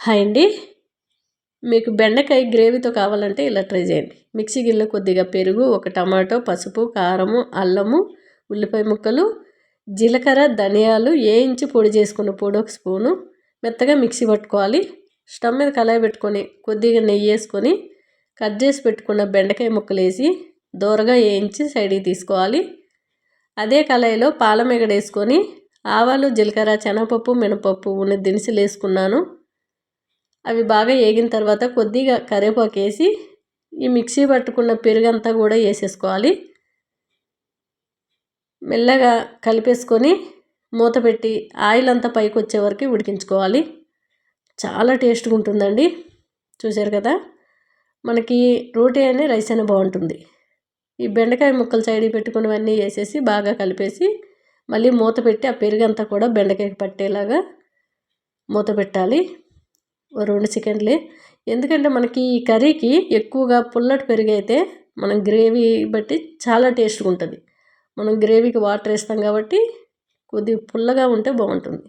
Hi అండి. మీకు బెండకాయ గ్రేవీతో కావాలంటే ఇలా ట్రై చేయండి. మిక్సీ గిన్నెలో కొద్దిగా పెరుగు, ఒక టమాటో, పసుపు, కారము, అల్లము, ఉల్లిపాయ ముక్కలు, జీలకర్ర, ధనియాలు వేయించి పొడి చేసుకున్న పొడి ఒక స్పూను మెత్తగా మిక్సీ పట్టుకోవాలి. స్టవ్ మీద కళాయి పెట్టుకొని కొద్దిగా నెయ్యి వేసుకొని కట్ చేసి పెట్టుకున్న బెండకాయ ముక్కలు వేసి దోరగా వేయించి సైడ్కి తీసుకోవాలి. అదే కళాయిలో పాలమేగడ వేసుకొని ఆవాలు, జీలకర్ర, శనగపప్పు, మినపప్పు ఉన్న దినుసులు వేసుకున్నాను. అవి బాగా వేగిన తర్వాత కొద్దిగా కరివేపాకు వేసి ఈ మిక్సీ పట్టుకున్న పెరుగంతా కూడా వేసేసుకోవాలి. మెల్లగా కలిపేసుకొని మూత పెట్టి ఆయిల్ అంతా పైకి వచ్చే వరకు ఉడికించుకోవాలి. చాలా టేస్ట్గా ఉంటుందండి. చూశారు కదా, మనకి రోటీ అయినా రైస్ అయినా బాగుంటుంది. ఈ బెండకాయ ముక్కలు సైడ్కి పెట్టుకున్నవన్నీ వేసేసి బాగా కలిపేసి మళ్ళీ మూత పెట్టి ఆ పెరుగంతా కూడా బెండకాయకి పట్టేలాగా మూత పెట్టాలి. 2 సెకండ్లే. ఎందుకంటే మనకి ఈ కర్రీకి ఎక్కువగా పుల్లటి పెరుగు అయితే మనం గ్రేవీ బట్టి చాలా టేస్ట్గా ఉంటుంది. మనం గ్రేవీకి వాటర్ వేస్తాం కాబట్టి కొద్దిగా పుల్లగా ఉంటే బాగుంటుంది.